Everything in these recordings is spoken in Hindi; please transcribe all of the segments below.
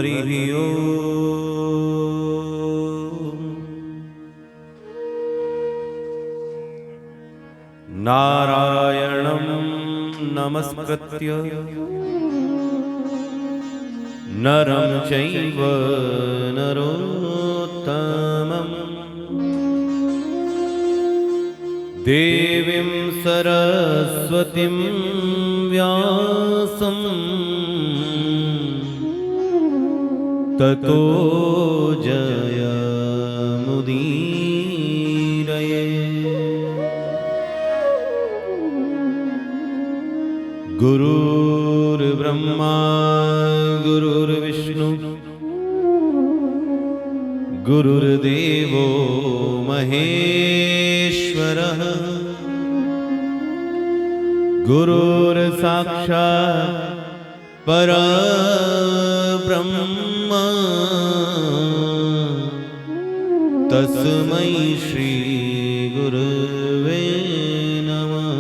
हरिः ओम्। नारायणं नमस्कृत्य नरं चैव नरोत्तमम् देवीं सरस्वतीं व्यासं ततो जयमुदीरये। गुरुर्ब्रह्मा गुरुर्विष्णु गुरुर्देवो महेश्वरः गुरुर्साक्षात् परब्रह्म तस्मै श्री गुरुवे नमः।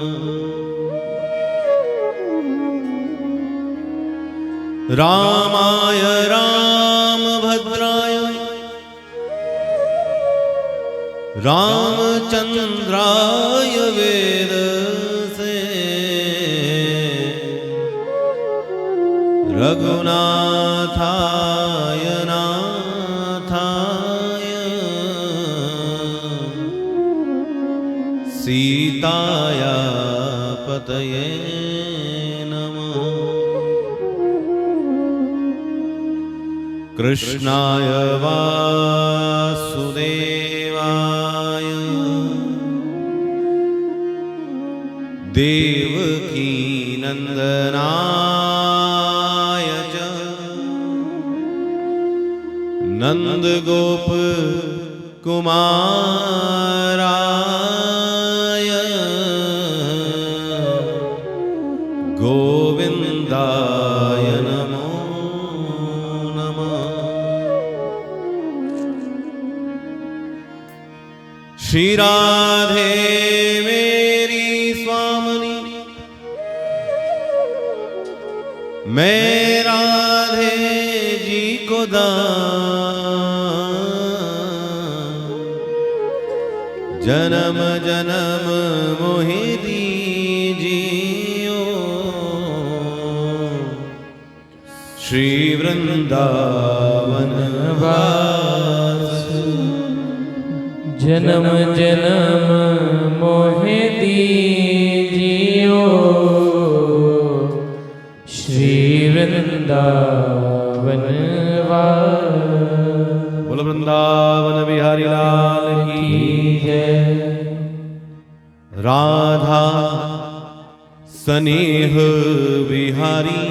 रामाय रामभद्राय रामचंद्राय वेदसे रघुनाथाय नाथाय सीताया पतये नमः। कृष्णाय वासुदेवाय देवकी नंदनाय च नंदगोप कुमाराय गोविंदाय नमो नमः। श्री राधे मेरी स्वामिनी मैं राधे जी को दान जन्म जन्म मोहि दीजियो श्री वृंदावन वास। जन्म जन्म मोहि दीजियो श्री वृंदावन वास। बोल वृंदावन बिहारी लाल की जय। राधा स्नेह बिहारी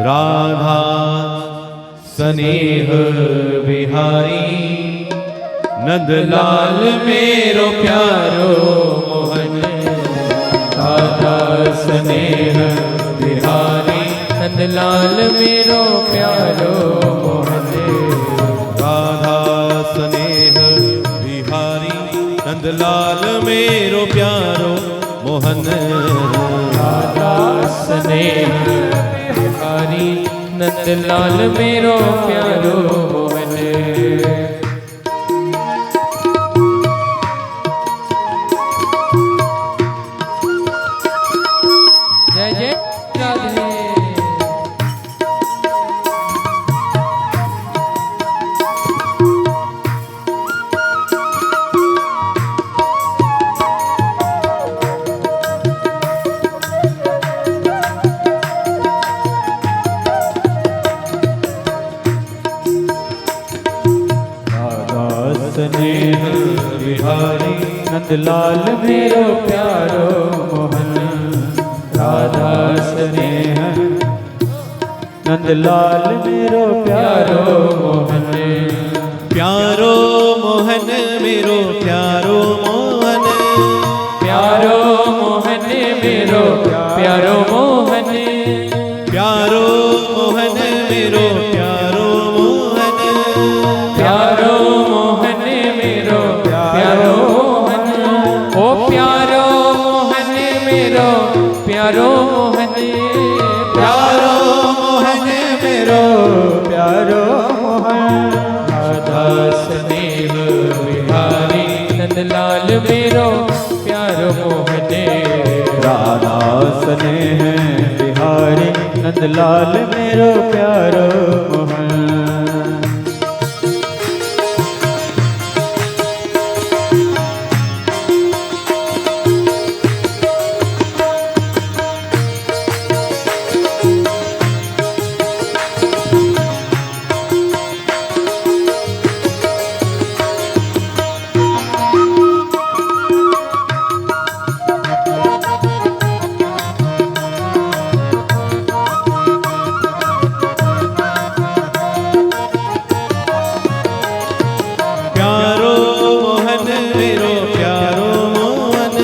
राधा स्नेह बिहारी नंदलाल मेरो प्यारो मोहन। राधा स्नेह बिहारी नंदलाल मेरो प्यारो मोहन। राधा स्नेह बिहारी नंदलाल मेरो प्यारो मोहन। राधा स्नेह बिहारी नंदलाल मेरो प्यारो मोहन। जय जय राधे। स्नेह बिहारी नंदलाल मेरो प्यारो मोहन। राधा स्नेह नंदलाल मेरो प्यारो मोहन। प्यारो मोहन मेरो प्यारो मोहन। प्यारो मोहन मेरो प्यारो मोहन। प्यारो मोहन मेरो प्यारो मोहन। प्यारो मोहन मेरो प्यारो मोहन। ओ प्यारो मोहन मेरो प्यारो मोहन। प्यारो मोहन मोहन राधा स्नेह बिहारी नंदलाल मेरो प्यारो मोहन राधा स्नेह बिहारी नंदलाल मेरो प्यारो मोहन प्यारो मोहन मेरो प्यारो मोहन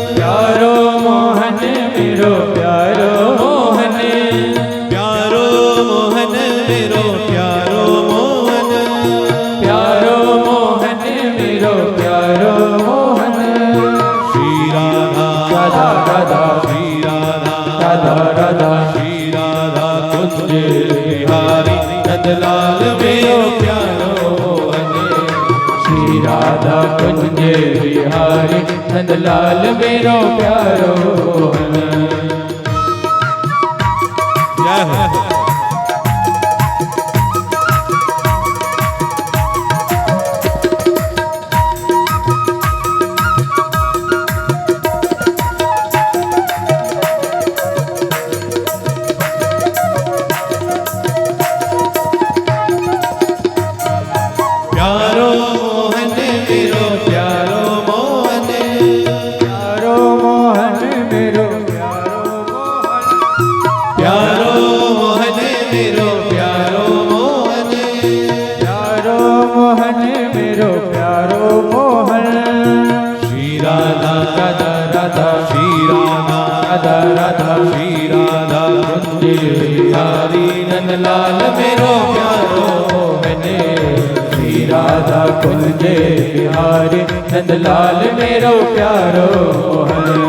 प्यारो मोहन मेरो प्यारो मोहन प्यारो मोहन मेरो प्यारो मोहन प्यारो मोहन मेरो प्यारो मोहन श्री राधा राधा राधा श्री राधा राधा राधा श्री राधा कुंज बिहारी नंदलाल मेरो प्यारो मोहन श्री राधा कुंज बिहारी नंदलाल मेरो प्यारो मोहन जय हो प्यारो मोहन मेरो प्यारो मोहन प्यारो मोहन मेरो प्यारो मोहन प्यारो मोहन मेरो प्यारो मोहन प्यारो मोहन मेरो प्यारो मोहन श्री राधा राधा राधा श्री राधा राधा राधा श्री राधा कुंज बिहारी नंदलाल मेरो प्यारो मोहन श्री राधा कुंज बिहारी नंदलाल मेरो प्यारो मोहन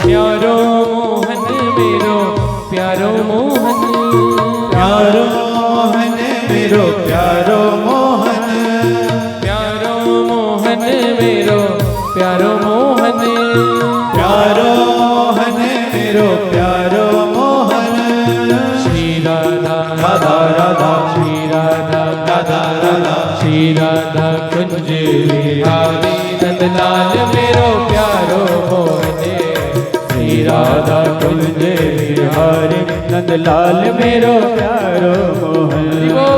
प्यारो मोहन मेरो प्यारो मोहन प्यारो मोहन मेरो प्यारो मोहन प्यारो मोहन मेरो प्यारो मोहन प्यारो मोहन मेरो प्यारो मोहन श्री राधा राधा राधा श्री राधा राधा राधा श्री राधा कुंज बिहारी नंदलाल मेरो प्यारो मोहन श्री राधा कुंज बिहारी नंदलाल मेरो प्यारो मोहन जय हो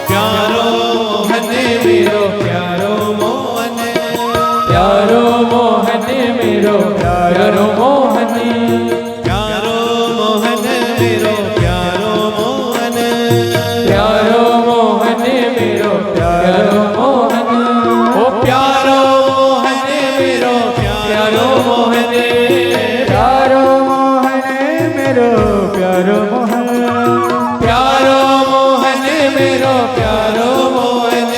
प्यारो मोहन मेरो प्यारो मोहन प्यारो मोहन मेरो प्यारो मोहन प्यारो मोहन मेरो प्यारो मोहन प्यारो मोहन मेरो प्यारो मोहन ओ प्यारो मोहन मेरो प्यारो मोहन प्यारो मोहन मेरो प्यारो मोहन प्यारो मोहन मेरो प्यारो मोहन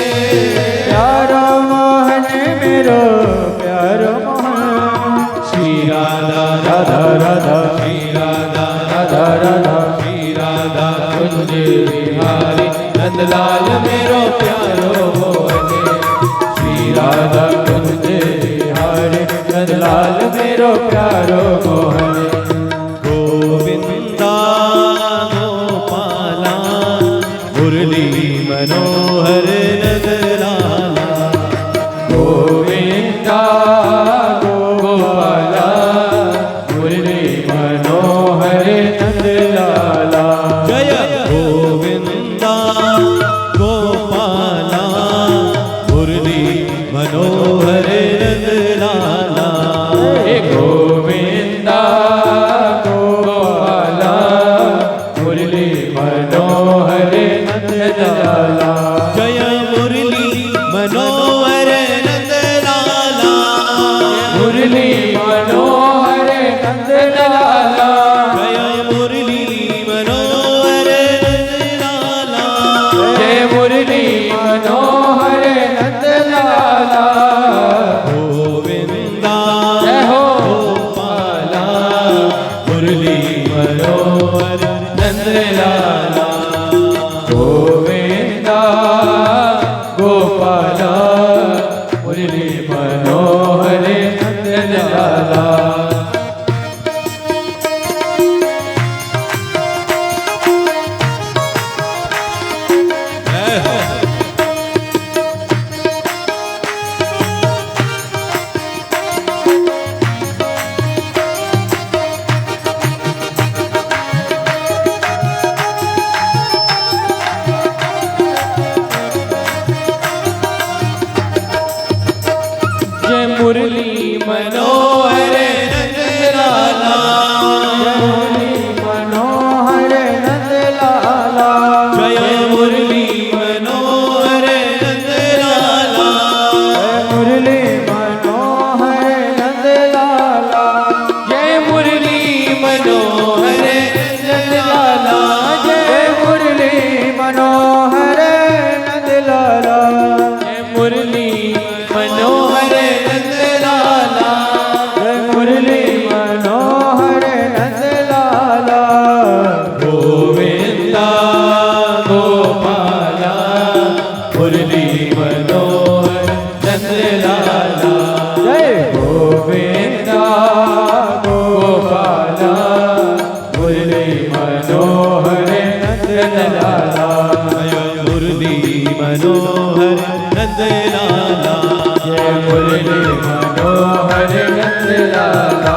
प्यारो मोहन मेरो प्यारो मोहन श्री राधा राधा राधा श्री राधा राधा राधा श्री राधा कुंज बिहारी नंदलाल मेरो प्यारो मोहन श्री राधा कुंज बिहारी नंदलाल मेरो प्यारो मोहन गोविंदा लाला जय गोविंदा गोपाला मुरली मनोहर नंद लाला हे गोविंदा गोपाला मुरली मनोहर नंद लाला जय मुरली मनोहर नंद लाला मुरली मनोहर नंद लाला जय मुरली मनोहर नंद लाला जय मुरली मनोहर नंद लाला गोविंदा जय हो गोपाला मुरली मनोहर नंद लाला गोविंदा गोपाला मुरली मनोहर नंद लाला जय मुरली मनोहर नंद लाला मुरली मनोहर नंद लाला जय मुरली मनोहर नंद लाला मुरली मनोहर नंद लाला जय मुरली मनोहर नंद लाला जय मुरली मनोहर नंद लाला जय मुरली मनोहर नंद लाला जय मुरली मनोहर नंद लाला गोविंदा गोपाला मुरली मनोहर नंद लाला जय गोविंदा गोपाला मुरली मनोहर नंद लाला जय मुरली मनोहर नंद लाला जय मुरली मनोहर नंद लाला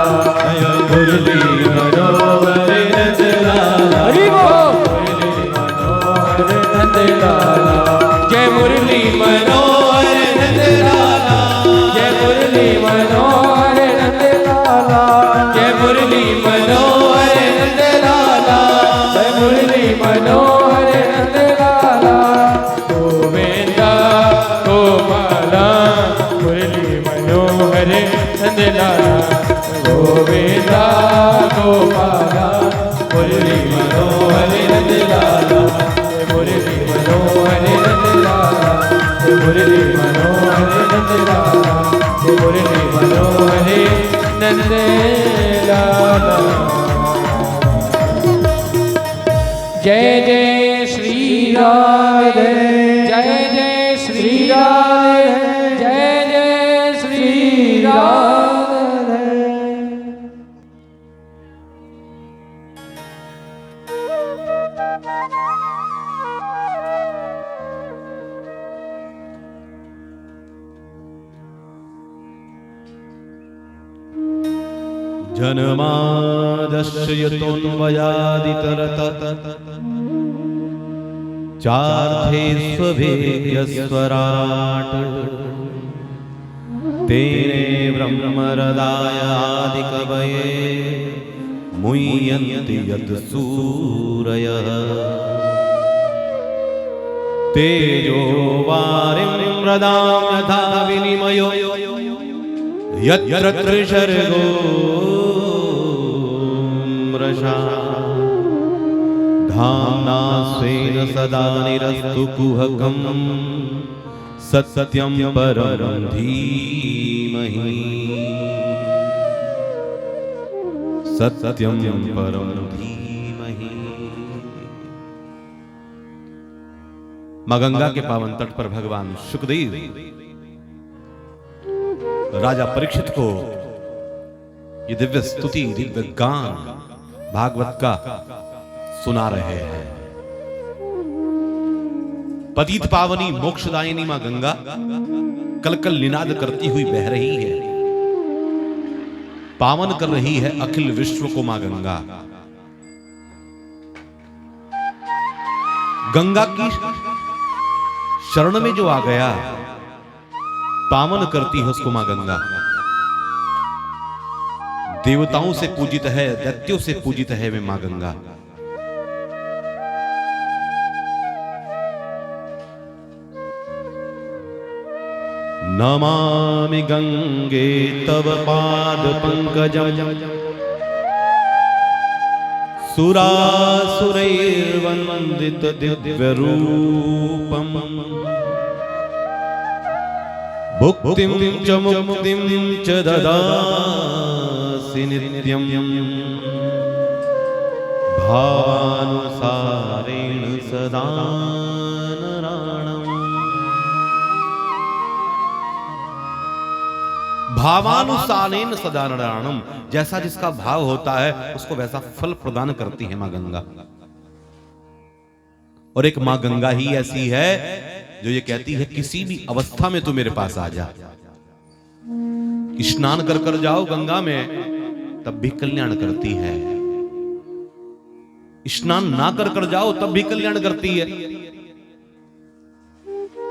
जय मुरली मनोहर नंद लाला हरि बोल मुरली मनोहर नंद लाला जय मुरली मनोहर नंद लाला जय मुरली मनोहर नंद लाला जय मुरली मनोहर नंद लाला जय मुरली मनोहर नंद लाला गोविंदा गोपाला मुरली मनोहर नंद लाला गोविंदा गोपाला मुरली मनोहर नंद लाला जय मुरली मनोहर नंद लाला जय मुरली मनोहर नंद लाला जय मुरली मनोहर नंद लाला जय जय श्री राधे जय जय श्री राधे जय जय श्री राधे जन्मादस्य यतोऽन्वयादितरतः चार्थे स्वराट् तेने ब्रह्मरदायादिकवये मुह्यन्ति यत्सूरयः तेजो वारिमृदां यथा विनिमयो यत्र त्रिशर्गो मृषा धाम्ना स्वेन सदा निरस्तु कुहकं सत्यं परं धीमहि सत्यं परं धीमहि। मां गंगा के पावन तट पर भगवान शुकदेव राजा परीक्षित को ये दिव्य स्तुति दिव्य गान भागवत का सुना रहे हैं। पतित पावनी मोक्षदायिनी मां गंगा कलकल निनाद करती हुई बह रही है, पावन कर रही है अखिल विश्व को मां गंगा। गंगा की शरण में जो आ गया, पावन करती है उसको मां गंगा। देवताओं से पूजित है, दैत्यों से पूजित है वे मां गंगा। नमामि गंगे तव पाद पंकजम, सुरासुरैर्वन्दित दिव्य रूपम, भुक्तिं च मुक्तिं च ददासि नित्यं, भावानुसारेण सदा नराणम्। भावानुसारेण सदा नराणम्, जैसा जिसका भाव होता है उसको वैसा फल प्रदान करती है मां गंगा। और एक मां गंगा ही ऐसी है जो ये कहती है किसी भी अवस्था में तू मेरे पास आ जा। स्नान कर कर जाओ गंगा में तब भी कल्याण करती है, स्नान ना कर कर जाओ तब भी कल्याण करती है।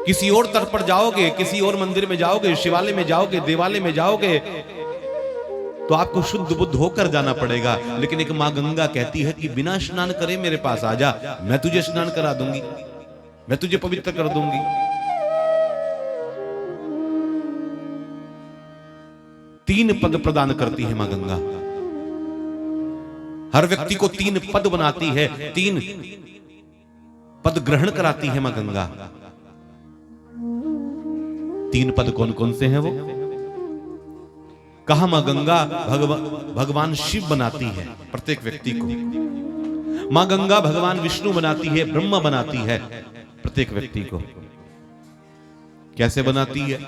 किसी और तट पर जाओगे, किसी और मंदिर में जाओगे, शिवालय में जाओगे, देवालय में जाओगे तो आपको शुद्ध बुद्ध होकर जाना पड़ेगा। लेकिन एक मां गंगा कहती है कि बिना स्नान करे मेरे पास आ जा, मैं तुझे स्नान करा दूंगी, मैं तुझे पवित्र कर दूंगी। तीन पद प्रदान करती है मां गंगा, हर व्यक्ति को तीन पद बनाती है, तीन पद ग्रहण कराती है मां गंगा। तीन पद कौन कौन से हैं वो? कहा मां गंगा भगवान शिव बनाती है प्रत्येक व्यक्ति को, मां गंगा भगवान विष्णु बनाती है, ब्रह्मा बनाती है प्रत्येक व्यक्ति को। कैसे बनाती है?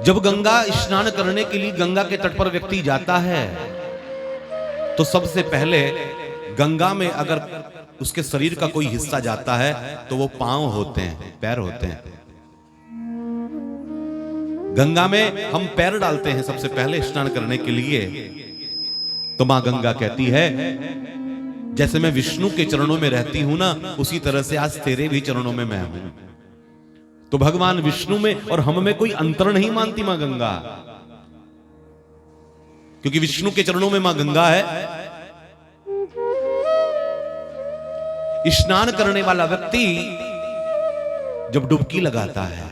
जब गंगा स्नान करने के लिए गंगा के तट पर व्यक्ति जाता है तो सबसे पहले गंगा में अगर उसके शरीर का कोई हिस्सा जाता है तो वो पांव होते हैं, पैर होते हैं। गंगा में हम पैर डालते हैं सबसे पहले स्नान करने के लिए। तो मां गंगा कहती है जैसे मैं विष्णु के चरणों में रहती हूं ना, उसी तरह से आज तेरे भी चरणों में मैं हूं। तो भगवान विष्णु में और हम में कोई अंतर नहीं मानती मां गंगा, क्योंकि विष्णु के चरणों में मां गंगा है। स्नान करने वाला व्यक्ति जब डुबकी लगाता है,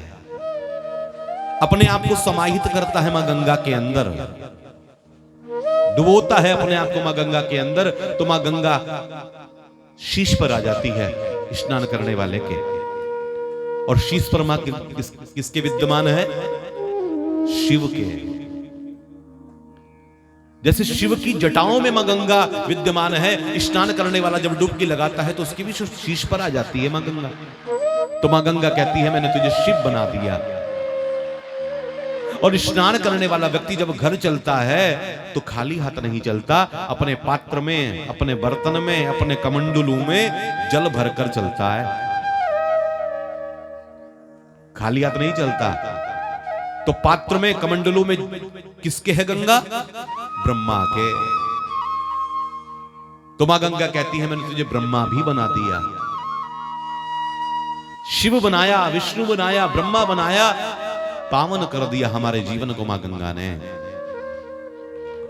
अपने आप को समाहित करता है मां गंगा के अंदर, डुबोता है अपने आप को मां गंगा के अंदर, तो मां गंगा शीश पर आ जाती है स्नान करने वाले के। और शीश पर मां किसके विद्यमान है? शिव के। जैसे शिव की जटाओं में मां गंगा विद्यमान है, स्नान करने वाला जब डुबकी लगाता है तो उसकी भी शीश पर आ जाती है मां गंगा। तो मां गंगा कहती है मैंने तुझे शिव बना दिया। और स्नान करने वाला व्यक्ति जब घर चलता है तो खाली हाथ नहीं चलता, अपने पात्र में, अपने बर्तन में, अपने कमंडलू में जल भरकर चलता है, खाली हाथ नहीं चलता। तो पात्र में, कमंडलू में किसके है गंगा? ब्रह्मा के। तो मां गंगा कहती है मैंने तुझे ब्रह्मा भी बना दिया, शिव बनाया, विष्णु बनाया, ब्रह्मा बनाया, पावन कर दिया हमारे जीवन को मां गंगा ने।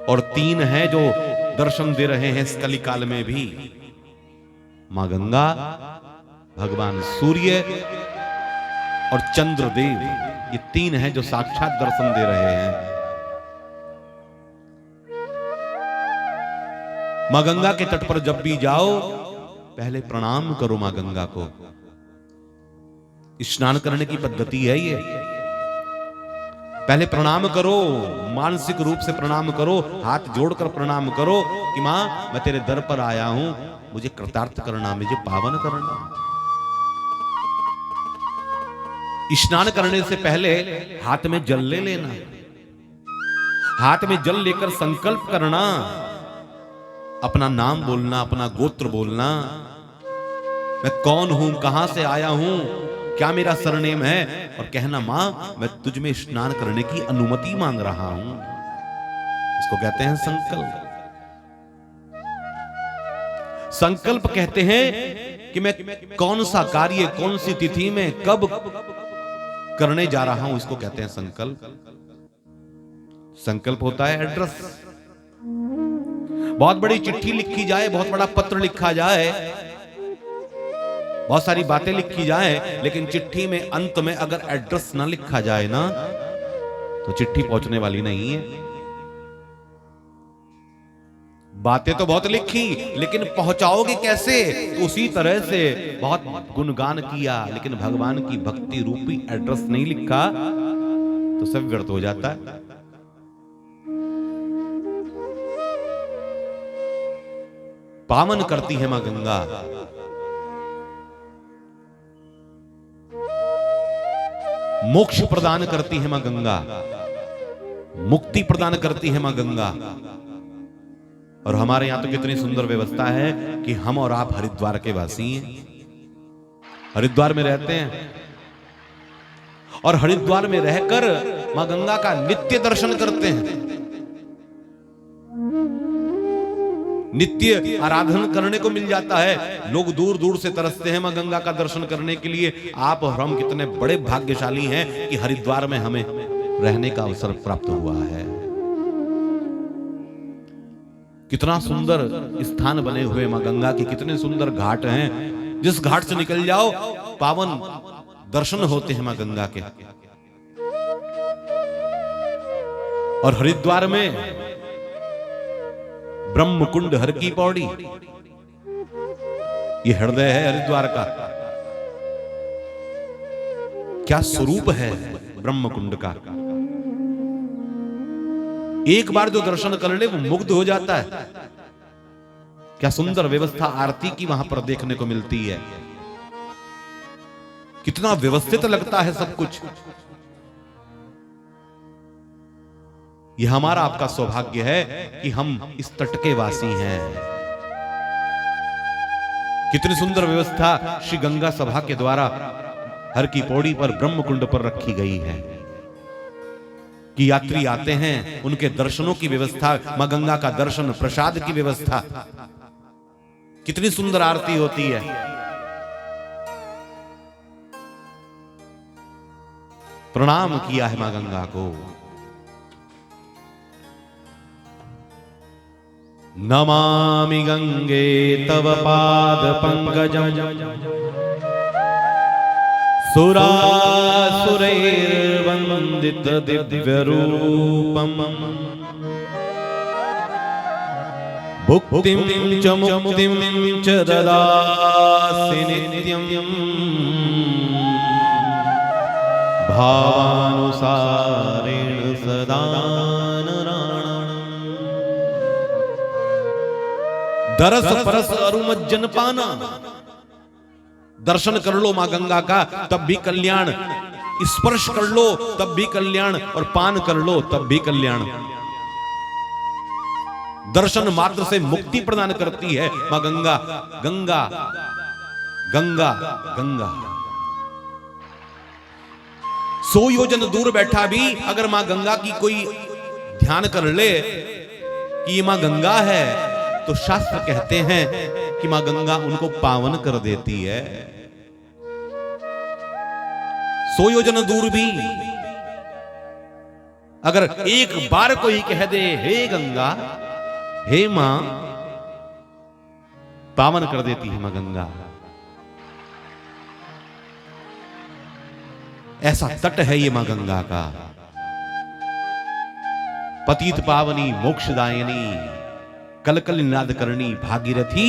और तीन है जो दर्शन दे रहे हैं इस कलिकाल में भी, मां गंगा, भगवान सूर्य और चंद्रदेव, ये तीन हैं जो साक्षात दर्शन दे रहे हैं। मां गंगा के तट पर जब भी जाओ पहले प्रणाम करो मां गंगा को। स्नान करने की पद्धति है ये, पहले प्रणाम करो, मानसिक रूप से प्रणाम करो, हाथ जोड़कर प्रणाम करो कि मां मैं तेरे दर पर आया हूं, मुझे कृतार्थ करना, मुझे पावन करना। स्नान करने से पहले हाथ में जल ले लेना, हाथ में जल लेकर संकल्प करना, अपना नाम बोलना, अपना गोत्र बोलना, मैं कौन हूं, कहां से आया हूं, क्या मेरा सरनेम है, और कहना मां मैं तुझ में स्नान करने की अनुमति मांग रहा हूं। इसको कहते हैं संकल्प। संकल्प कहते हैं कि मैं कौन सा कार्य कौन सी तिथि में कब करने जा रहा हूं, इसको कहते हैं संकल्प। संकल्प होता है एड्रेस। बहुत बड़ी चिट्ठी लिखी जाए, बहुत बड़ा पत्र लिखा जाए, बहुत सारी बातें लिखी जाए, लेकिन चिट्ठी में अंत में अगर एड्रेस ना लिखा जाए ना, तो चिट्ठी पहुंचने वाली नहीं है। बातें तो बहुत लिखी, लेकिन पहुंचाओगे कैसे? तो उसी तरह से बहुत गुणगान किया, लेकिन भगवान की भक्ति रूपी एड्रेस नहीं लिखा तो सब व्यर्थ हो जाता है। पावन करती है मां गंगा, मोक्ष प्रदान करती है मां गंगा, मुक्ति प्रदान करती है मां गंगा। और हमारे यहां तो कितनी सुंदर व्यवस्था है कि हम और आप हरिद्वार के वासी हैं, हरिद्वार में रहते हैं और हरिद्वार में रहकर मां गंगा का नित्य दर्शन करते हैं, नित्य आराधन करने को मिल जाता है। लोग दूर दूर से तरसते हैं मां गंगा का दर्शन करने के लिए। आप और हम कितने बड़े भाग्यशाली हैं कि हरिद्वार में हमें रहने का अवसर प्राप्त हुआ है। कितना सुंदर स्थान बने हुए मां गंगा के, कितने सुंदर घाट हैं। जिस घाट से निकल जाओ पावन दर्शन होते हैं मां गंगा के। और हरिद्वार में ब्रह्म कुंड हर की पौड़ी, ये हृदय है हरिद्वार का। क्या स्वरूप है ब्रह्म कुंड का। एक बार जो दर्शन कर ले वो मुग्ध हो जाता है। क्या सुंदर व्यवस्था आरती की वहां पर देखने को मिलती है। कितना व्यवस्थित लगता है सब कुछ। यह हमारा आपका सौभाग्य है कि हम इस तट के वासी हैं। कितनी सुंदर व्यवस्था श्री गंगा सभा के द्वारा हर की पौड़ी पर ब्रह्म कुंड पर रखी गई है कि यात्री आते हैं उनके दर्शनों की व्यवस्था, मां गंगा का दर्शन, प्रसाद की व्यवस्था। कितनी सुंदर आरती होती है। प्रणाम किया है मां गंगा को। नमामि गंगे तव पाद पंकजम सुरासुरैर्वन्दित दिव्य रूपम भुक्तिं च मुक्तिं च ददासि नित्यं भावानुसारेण सदा दरस परस अरुमज्जन पाना। दर्शन कर लो मां गंगा का तब भी कल्याण, स्पर्श कर लो तब भी कल्याण, और पान कर लो तब भी कल्याण। दर्शन मात्र से मुक्ति प्रदान करती है मां गंगा। गंगा गंगा गंगा 100 योजन दूर बैठा भी अगर मां गंगा की कोई ध्यान कर ले कि ये मां गंगा है, तो शास्त्र कहते हैं कि मां गंगा उनको पावन कर देती है। 100 योजन दूर भी अगर एक बार कोई कह दे हे गंगा, हे मां, पावन कर देती है मां गंगा। ऐसा तट है ये मां गंगा का। पतित पावनी मोक्षदायिनी कल कल निनाद करनी भागीरथी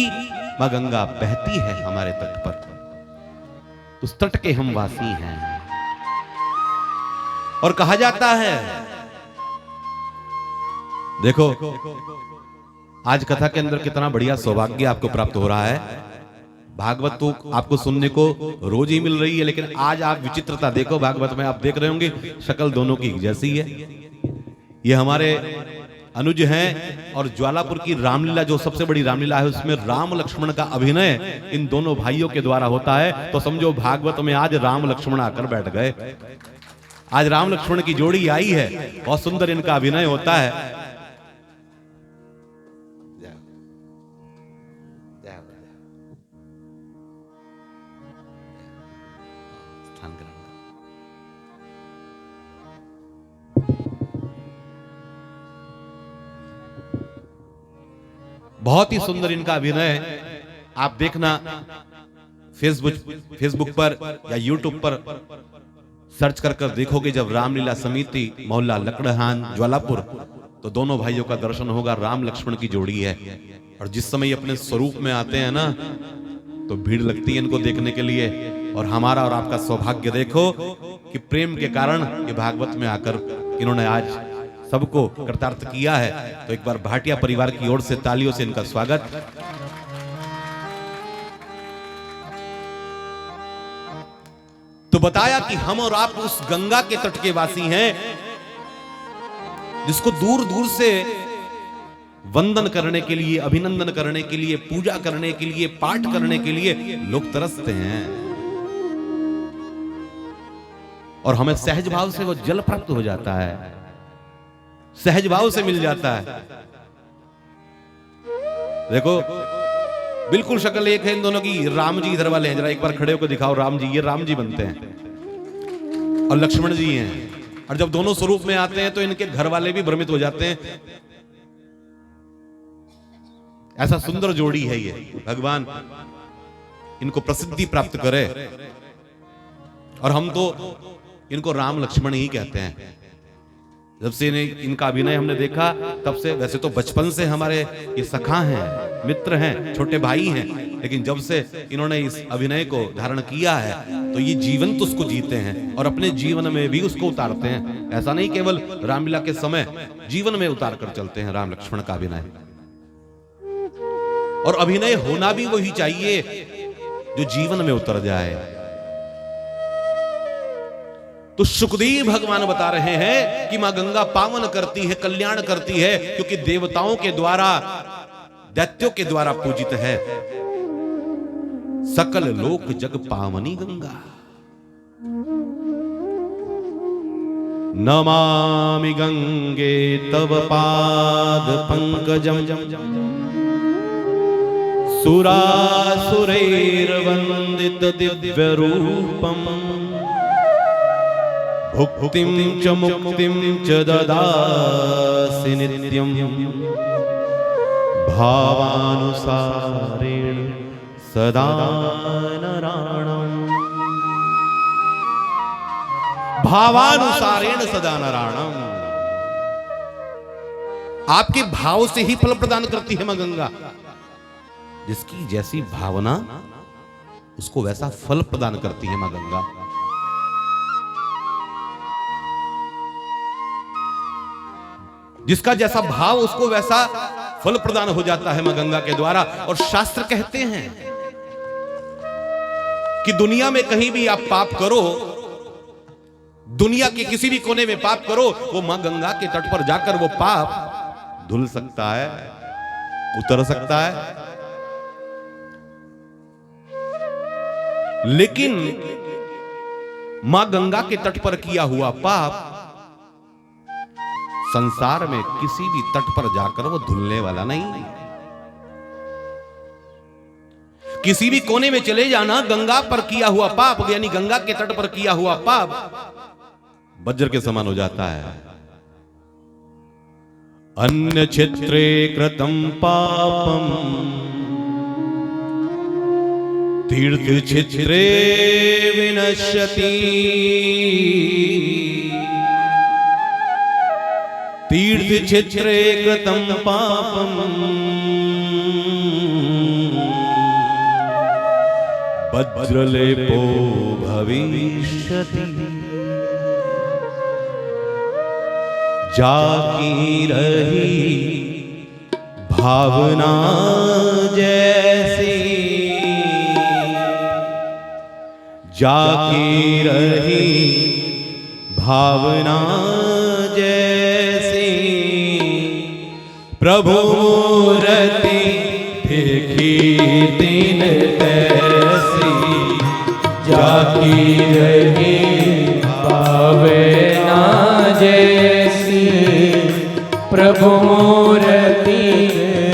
मां गंगा बहती है हमारे तट पर। उस तट के हम वासी हैं। और कहा जाता है, देखो आज कथा के अंदर कितना बढ़िया सौभाग्य आपको प्राप्त हो रहा है। भागवत तो आपको सुनने को रोज ही मिल रही है, लेकिन आज आप विचित्रता देखो। भागवत में आप देख रहे होंगे शक्ल दोनों की जैसी है। ये हमारे अनुज हैं और ज्वालापुर की रामलीला, जो सबसे बड़ी रामलीला है, उसमें राम लक्ष्मण का अभिनय इन दोनों भाइयों के द्वारा होता है। तो समझो भागवत में आज राम लक्ष्मण आकर बैठ गए। आज राम लक्ष्मण की जोड़ी आई है, बहुत सुंदर इनका अभिनय होता है। स्थान ग्रहण करो। बहुत ही सुंदर इनका अभिनय है। आप देखना फेसबुक पर या यूट्यूब पर सर्च कर देखोगे, जब रामलीला समिति मोहल्ला लकड़हान ज्वालापुर, तो दोनों भाइयों का दर्शन होगा। राम लक्ष्मण की जोड़ी है, और जिस समय ये अपने स्वरूप में आते हैं ना, तो भीड़ लगती है इनको देखने के लिए। और हमारा और आपका सौभाग्य देखो कि प्रेम के कारण ये भागवत में आकर इन्होंने आज सबको कृतार्थ किया है। तो एक बार भाटिया परिवार की ओर से तालियों से इनका स्वागत। तो बताया कि हम और आप उस गंगा के तट के वासी हैं जिसको दूर दूर से वंदन करने के लिए, अभिनंदन करने के लिए, पूजा करने के लिए, पाठ करने के लिए लोग तरसते हैं, और हमें सहज भाव से वो जल प्राप्त हो जाता है, सहज भाव से मिल जाता है। देखो बिल्कुल शक्ल एक है इन दोनों की। राम जी इधर वाले हैं, जरा एक बार खड़े होकर दिखाओ। राम जी, ये राम जी बनते हैं और लक्ष्मण जी हैं, और जब दोनों स्वरूप में आते हैं तो इनके घर वाले भी भ्रमित हो जाते हैं। ऐसा सुंदर जोड़ी है ये। भगवान इनको प्रसिद्धि प्राप्त करे, और हम तो इनको राम लक्ष्मण ही कहते हैं। जब से इनका अभिनय हमने देखा तब से, वैसे तो बचपन से हमारे ये सखा हैं, मित्र हैं, छोटे भाई हैं, लेकिन जब से इन्होंने इस अभिनय को धारण किया है तो ये जीवन तो उसको जीते हैं और अपने जीवन में भी उसको उतारते हैं। ऐसा नहीं केवल रामलीला के समय, जीवन में उतार कर चलते हैं राम लक्ष्मण का अभिनय। और अभिनय होना भी वही चाहिए जो जीवन में उतर जाए। तो सुखदेव भगवान बता रहे हैं कि मां गंगा पावन करती है, कल्याण करती है, क्योंकि देवताओं के द्वारा, दैत्यों के द्वारा पूजित है। सकल लोक जग पावनी गंगा, नमामि गंगे तव पाद पंकजम, सुरासुरैर्वन्दित दिव्य रूपम, भुक्तिं च मुक्तिं च ददासि नित्यं, भावानुसारेण सदा नराणम्। भावानुसारेण सदा नराणम्। आपके भाव से ही फल प्रदान करती है मां गंगा। जिसकी जैसी भावना, उसको वैसा फल प्रदान करती है मां गंगा। जिसका जैसा भाव, उसको वैसा फल प्रदान हो जाता है मां गंगा के द्वारा। और शास्त्र कहते हैं कि दुनिया में कहीं भी आप पाप करो, दुनिया के किसी भी कोने में पाप करो, वो मां गंगा के तट पर जाकर वो पाप धुल सकता है, उतर सकता है। लेकिन मां गंगा के तट पर किया हुआ पाप संसार में किसी भी तट पर जाकर वो धुलने वाला नहीं। किसी भी कोने में चले जाना, गंगा पर किया हुआ पाप, यानी गंगा के तट पर किया हुआ पाप वज्र के समान हो जाता है। अन्य क्षेत्रे कृतं पापम तीर्थ क्षेत्रे विनश्यति, तीर्थ क्षेत्रे कृतं पापम वज्रलेपो भविष्यति। जाकी रही भावना जैसी, जाकी रही भावना जैसी, प्रभु मूर्ति देखी दिन तैसी, जाकी रही भावना जैसी, प्रभु मूर्ति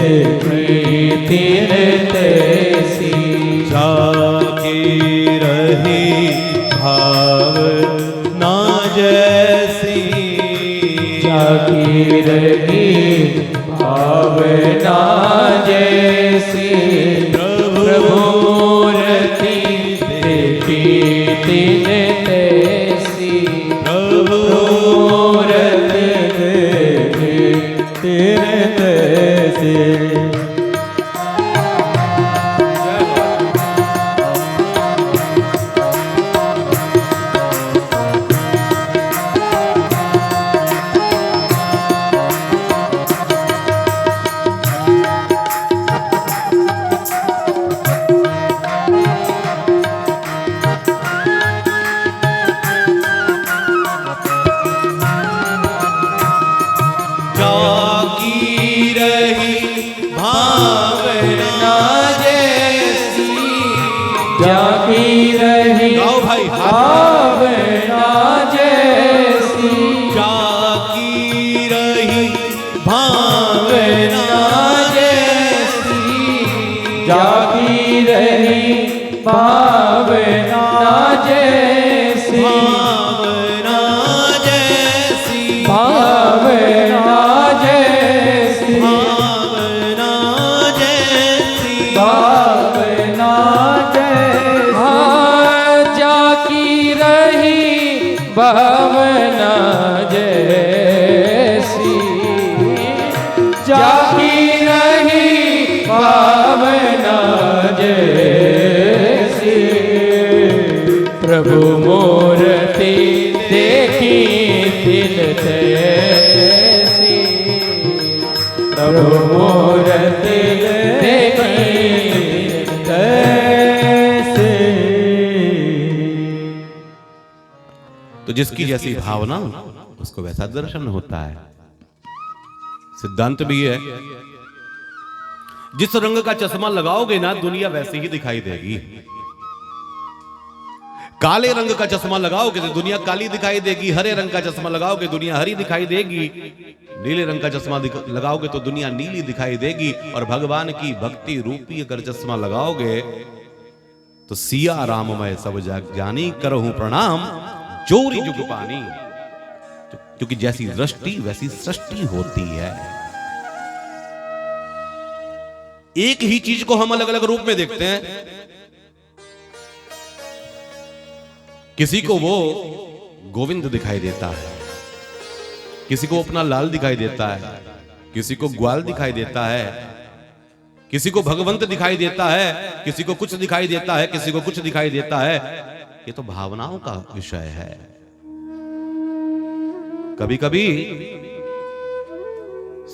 देखी दिन तैसी। रही भावना जैसी, प्रभु मूर्ति देखी तिन तैसी, प्रभु मूर्ति देखी तिन तैसी। जागी रही गाओ भाई, भावना जैसी, जागी रही भावना जैसी, जागी रही भावना जैसी, भावना जैसी, भावना जैसी, भावना जैसी, भावना जैसी। हाँ, जागी रही भावना जैसी, जागी रही भावना जैसी, प्रभु मूर्ति देखी तिन तैसी, प्रभु मूर्ति देखी तिन तैसी। तो जिसकी जैसी भावना उसको वैसा दर्शन होता है। सिद्धांत भी है, जिस रंग का चश्मा लगाओगे ना दुनिया वैसे ही दिखाई देगी। काले रंग का चश्मा लगाओगे तो दुनिया काली दिखाई देगी, हरे रंग का चश्मा लगाओगे दुनिया हरी दिखाई देगी, नीले रंग का चश्मा लगाओगे तो दुनिया नीली दिखाई देगी। और भगवान की भक्ति रूपी अगर चश्मा लगाओगे तो सिया राम मैं सब जग जानी, करहूं प्रणाम जोरी जुग पानी। क्योंकि जैसी दृष्टि वैसी सृष्टि होती है। एक ही चीज को हम अलग अलग रूप में देखते हैं। किसी को वो गोविंद दिखाई देता है, किसी को अपना लाल दिखाई देता है, किसी को ग्वाल दिखाई देता है, किसी को भगवंत दिखाई देता है, किसी को कुछ दिखाई देता है, किसी को कुछ दिखाई देता है। ये तो भावनाओं का विषय है। कभी कभी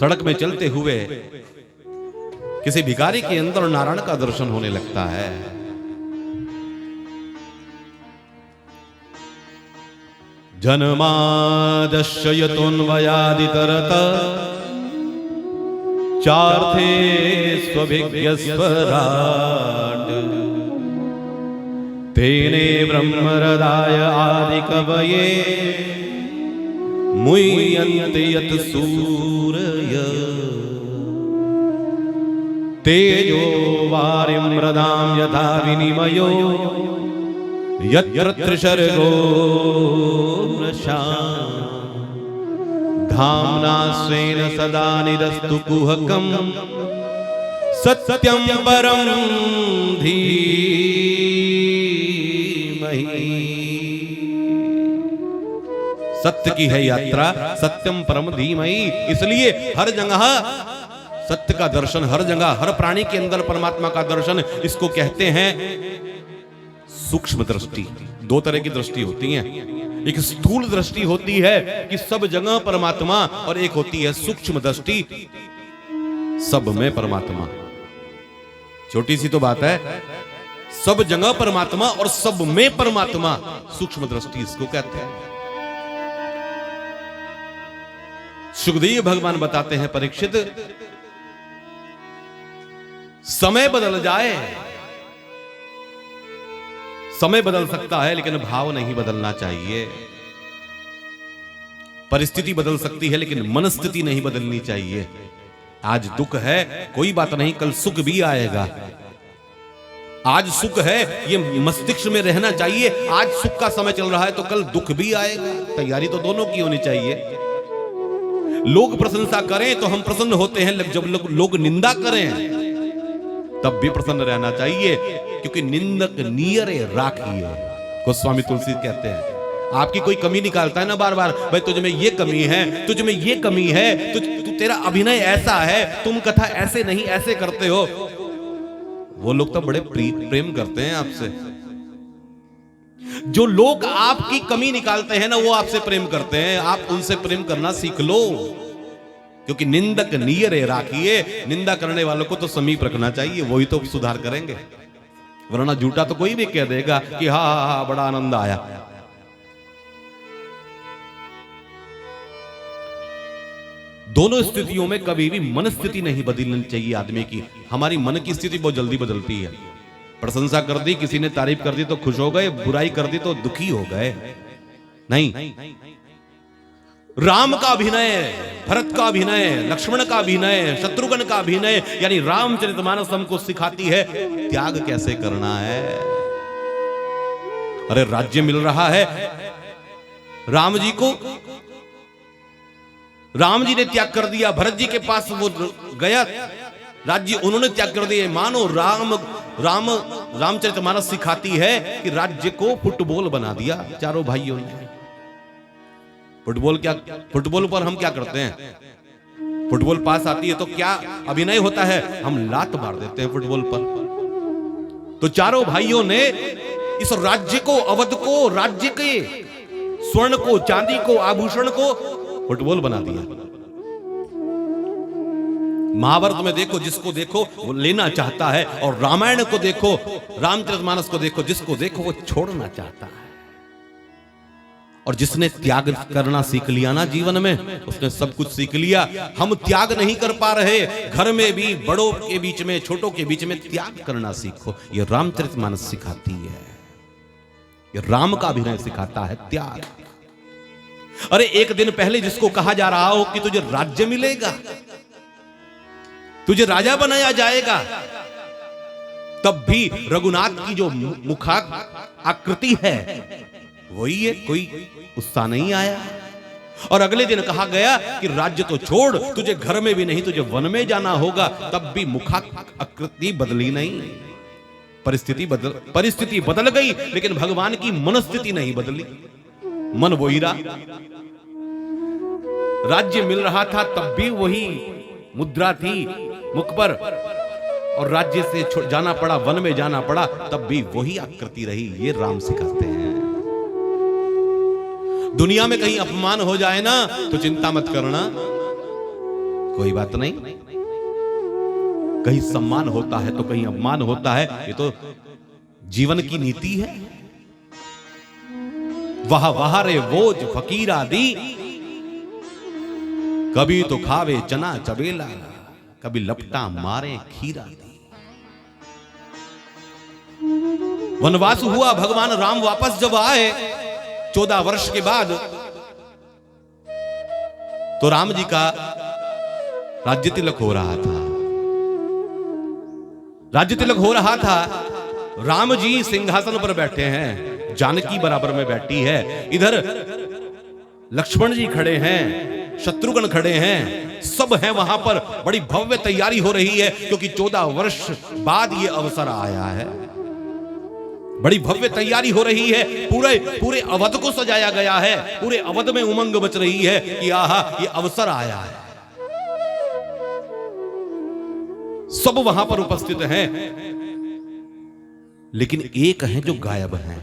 सड़क में चलते हुए किसी भिखारी के अंदर नारायण का दर्शन होने लगता है। जन्मादश्यतोन्वयादितरत चार्थे स्वभिज्ञस्वराट् तेने ब्रह्महृदाय आदिकवये मुह्यन्ते यत् सूरय तेजो वारिमृदां यथा विनिमयो यत्र त्रिसर्गो मृषा धाम्ना स्वेन सदा निरस्तु कुहकं सत्यं परं धीमहि। सत्य की है यात्रा, सत्यम परम धीमहि। इसलिए हर जगह सत्य का दर्शन, हर जगह हर प्राणी के अंदर परमात्मा का दर्शन, इसको कहते हैं सूक्ष्म दृष्टि। दो तरह की दृष्टि होती है, एक स्थूल दृष्टि होती है कि सब जगह परमात्मा, और एक होती है सूक्ष्म दृष्टि, सब में परमात्मा। छोटी सी तो बात है, सब जगह परमात्मा और सब में परमात्मा, सूक्ष्म दृष्टि इसको कहते हैं। सुखदेव भगवान बताते हैं, परीक्षित समय बदल जाए, समय बदल सकता है लेकिन भाव नहीं बदलना चाहिए। परिस्थिति बदल सकती है लेकिन मनस्थिति नहीं बदलनी चाहिए। आज दुख है, कोई बात नहीं, कल सुख भी आएगा। आज सुख है, ये मस्तिष्क में रहना चाहिए। आज सुख का समय चल रहा है तो कल दुख भी आएगा। तैयारी तो दोनों की होनी चाहिए। लोग प्रशंसा करें तो हम प्रसन्न होते हैं, जब लोग निंदा करें तब भी प्रसन्न रहना चाहिए, क्योंकि निंदक नियरे राखिए, गोस्वामी तुलसी कहते हैं। आपकी कोई कमी निकालता है ना बार बार, भाई तुझ में ये कमी है, तुझ में ये कमी है, तू तेरा अभिनय ऐसा है, तुम कथा ऐसे नहीं ऐसे करते हो, वो लोग तो बड़े प्रेम करते हैं आपसे। जो लोग आपकी कमी निकालते हैं ना, वो आपसे प्रेम करते हैं। आप उनसे प्रेम करना सीख लो, क्योंकि निंदक नियरे राखिए, निंदा करने वालों को तो समीप रखना चाहिए, वही तो सुधार करेंगे, वरना झूठा तो कोई भी कह देगा कि हाँ हाँ हाँ बड़ा आनंद आया। दोनों स्थितियों में कभी भी मन स्थिति नहीं बदलनी चाहिए आदमी की। हमारी मन की स्थिति बहुत जल्दी बदलती है। प्रशंसा कर दी, किसी ने तारीफ कर दी तो खुश हो गए, बुराई कर दी तो दुखी हो गए। नहीं, राम का अभिनय, भरत का अभिनय, लक्ष्मण का अभिनय, शत्रुघ्न का अभिनय, यानी रामचरितमानस हमको सिखाती है त्याग कैसे करना है। अरे राज्य मिल रहा है राम जी को, राम जी ने त्याग कर दिया, भरत जी के पास वो गया, राज्य उन्होंने त्याग कर दिया। मानो रामचरितमानस सिखाती है कि राज्य को फुटबॉल बना दिया चारों भाइयों ने। फुटबॉल पर हम क्या करते हैं? फुटबॉल पास आती है तो क्या अभिनय होता है? हम लात मार देते हैं फुटबॉल पर। तो चारों भाइयों ने इस राज्य को, अवध को, राज्य के स्वर्ण को, चांदी को, आभूषण को फुटबॉल बना दिया। महाभारत में देखो, जिसको देखो वो लेना चाहता है, और रामायण को देखो, रामचरितमानस को देखो, जिसको देखो वो छोड़ना चाहता है। और जिसने त्याग करना सीख लिया ना जीवन में, उसने सब कुछ सीख लिया। हम त्याग नहीं कर पा रहे, घर में भी बड़ों के बीच में, छोटों के बीच में त्याग करना सीखो। ये रामचरितमानस सिखाती है, ये राम का अभिनय सिखाता है त्याग। अरे एक दिन पहले जिसको कहा जा रहा हो कि तुझे राज्य मिलेगा, तुझे राजा बनाया जाएगा, तब भी रघुनाथ की जो मुखा आकृति है वही है, कोई उत्साह नहीं आया। और अगले दिन कहा गया कि राज्य तो छोड़, तुझे घर में भी नहीं, तुझे वन में जाना होगा, तब भी मुखा आकृति बदली नहीं। परिस्थिति बदल गई, लेकिन भगवान की मनस्थिति नहीं बदली, मन वही रहा। राज्य मिल रहा था तब भी वही मुद्रा थी मुख पर, और राज्य से जाना पड़ा, वन में जाना पड़ा, तब भी वही आकृति रही। ये राम सिखाते हैं। दुनिया में कहीं अपमान हो जाए ना तो चिंता मत करना, कोई बात नहीं। कहीं सम्मान होता है तो कहीं अपमान होता है, ये तो जीवन की नीति है। वाह वाह रे वोज फकीर आदि, कभी तो खावे चना चबेला, कभी लपटा मारे खीरा दी। वनवास हुआ, भगवान राम वापस जब आए 14 वर्ष के बाद, तो राम जी का राज्य तिलक हो रहा था। राज्य तिलक हो रहा था, राम जी सिंहासन पर बैठे हैं, जानकी बराबर में बैठी है, इधर लक्ष्मण जी खड़े हैं, शत्रुघ्न खड़े हैं, सब हैं वहां पर। बड़ी भव्य तैयारी हो रही है, क्योंकि 14 वर्ष बाद ये अवसर आया है। बड़ी भव्य तैयारी हो रही है, पूरे अवध को सजाया गया है, पूरे अवध में उमंग मच रही है कि आहा ये अवसर आया है। सब वहां पर उपस्थित हैं, लेकिन एक हैं जो गायब हैं।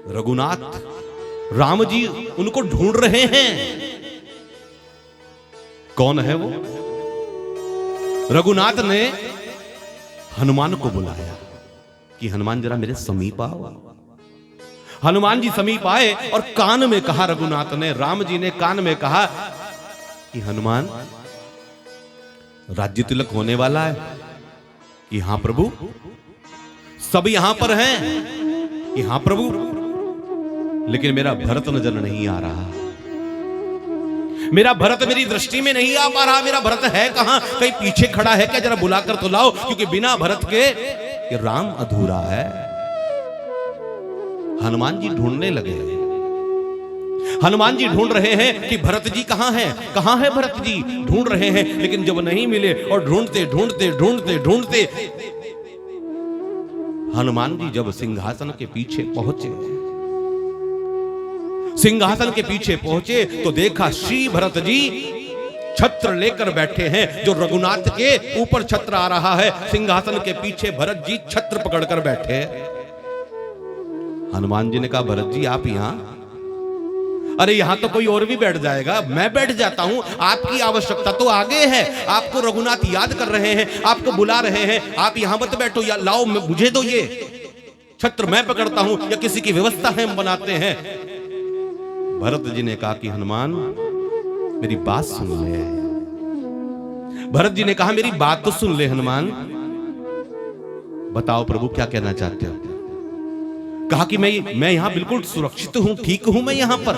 रघुनाथ, राम जी उनको ढूंढ रहे हैं। कौन है वो? रघुनाथ ने हनुमान को बुलाया कि हनुमान जरा मेरे समीप आओ। हनुमान जी समीप आए और कान में कहा, रघुनाथ ने, राम जी ने कान में कहा कि हनुमान, राज्य तिलक होने वाला है कि हां प्रभु? सब यहां पर हैं कि हां प्रभु, लेकिन मेरा भरत नजर नहीं आ रहा। मेरा भरत मेरी दृष्टि में नहीं आ पा रहा। मेरा भरत है कहां? कहीं पीछे खड़ा है क्या? जरा बुलाकर तो लाओ, क्योंकि बिना भरत के ये राम अधूरा है। हनुमान जी ढूंढने लगे, हनुमान जी ढूंढ रहे हैं कि भरत जी कहां हैं, कहां है भरत जी, ढूंढ रहे हैं, लेकिन जब नहीं मिले और ढूंढते ढूंढते ढूंढते ढूंढते हनुमान जी जब सिंहासन के पीछे पहुंचे, सिंहासन के पीछे पहुंचे तो देखा श्री भरत जी छत्र लेकर बैठे हैं, जो रघुनाथ के ऊपर छत्र आ रहा है, सिंहासन के पीछे भरत जी छत्र पकड़कर बैठे। हनुमान जी ने कहा, भरत जी आप यहां? अरे यहां तो कोई और भी बैठ जाएगा, मैं बैठ जाता हूं, आपकी आवश्यकता तो आगे है, आपको रघुनाथ याद कर रहे हैं, आपको बुला रहे हैं, आप यहां मत बैठो, या लाओ मुझे तो ये छत्र मैं पकड़ता हूं, या किसी की व्यवस्था है हम बनाते हैं। भरत जी ने कहा कि हनुमान मेरी बात सुन ले। भरत जी ने कहा मेरी बात तो सुन ले हनुमान। बताओ प्रभु क्या कहना चाहते हो? कहा कि मैं यहां बिल्कुल सुरक्षित हूं, ठीक हूं मैं यहां पर।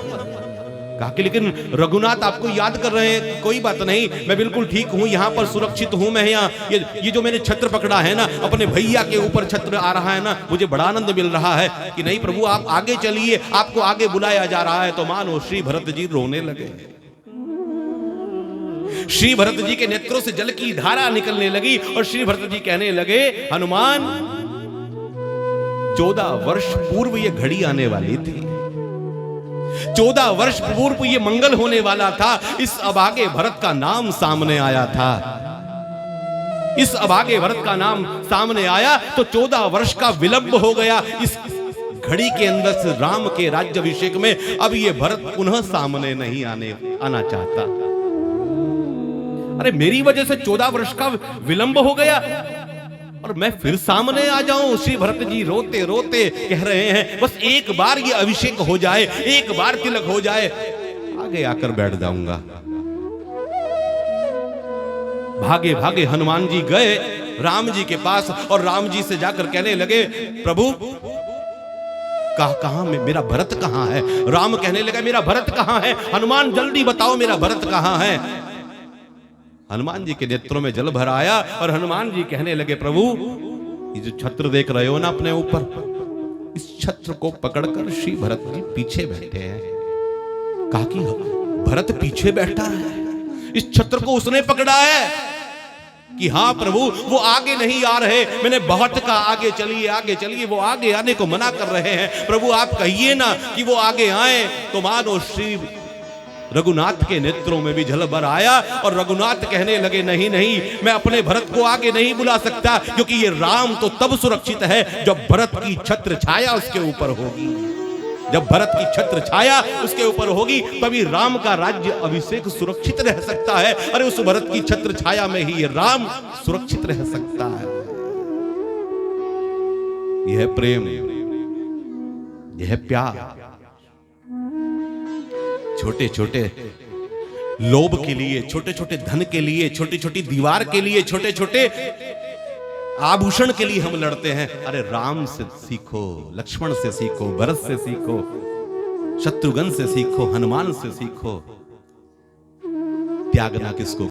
कहा कि लेकिन रघुनाथ आपको याद कर रहे हैं। कोई बात नहीं, मैं बिल्कुल ठीक हूं, यहां पर सुरक्षित हूं मैं। यहाँ ये जो मैंने छत्र पकड़ा है ना, अपने भैया के ऊपर छत्र आ रहा है ना, मुझे बड़ा आनंद मिल रहा है। कि नहीं प्रभु आप आगे चलिए, आपको आगे बुलाया जा रहा है। तो मानो श्री भरत जी रोने लगे। श्री भरत जी के नेत्रों से जल की धारा निकलने लगी और श्री भरत जी कहने लगे, हनुमान 14 वर्ष पूर्व ये घड़ी आने वाली थी, 14 वर्ष पूर्व ये मंगल होने वाला था। इस अभागे भरत का नाम सामने आया था। इस अभागे भरत का नाम सामने आया तो 14 वर्ष का विलंब हो गया। इस घड़ी के अंदर से राम के राज्याभिषेक में अब ये भरत पुनः सामने नहीं आना चाहता। अरे मेरी वजह से 14 वर्ष का विलंब हो गया और मैं फिर सामने आ जाऊं। श्री भरत जी रोते रोते कह रहे हैं, बस एक बार ये अभिषेक हो जाए, एक बार तिलक हो जाए, आगे आकर बैठ जाऊंगा। भागे भागे हनुमान जी गए राम जी के पास और राम जी से जाकर कहने लगे, प्रभु कहां मेरा भरत कहां है? राम कहने लगा, मेरा भरत कहां है? हनुमान जल्दी बताओ मेरा भरत कहां है? हनुमान जी के नेत्रों में जल भर आया और हनुमान जी कहने लगे, प्रभु ये जो छत्र देख रहे हो ना अपने ऊपर, इस छत्र को पकड़कर श्री भरत जी पीछे बैठे हैं। कहा कि भरत पीछे बैठा है, इस छत्र को उसने पकड़ा है? कि हाँ प्रभु वो आगे नहीं आ रहे, मैंने बहुत कहा आगे चलिए आगे चलिए, वो आगे आने को मना कर रहे हैं। प्रभु आप कहिए ना कि वो आगे आए। तो मानो श्री रघुनाथ के नेत्रों में भी जल भर आया और रघुनाथ कहने लगे, नहीं नहीं मैं अपने भरत को आगे नहीं बुला सकता, क्योंकि ये राम तो तब सुरक्षित है जब भरत की छत्र छाया उसके ऊपर होगी। जब भरत की छत्र छाया उसके ऊपर होगी तभी राम का राज्य अभिषेक सुरक्षित रह सकता है। अरे उस भरत की छत्र छाया में ही ये राम सुरक्षित रह सकता है। यह प्रेम, यह प्यार छोटे छोटे लोभ के लिए, छोटे छोटे धन के लिए, छोटी छोटी दीवार के लिए, छोटे छोटे आभूषण के लिए हम लड़ते हैं। अरे राम से सीखो, लक्ष्मण से सीखो, भरत से सीखो, शत्रुघ्न से सीखो, हनुमान से सीखो। त्यागना किसको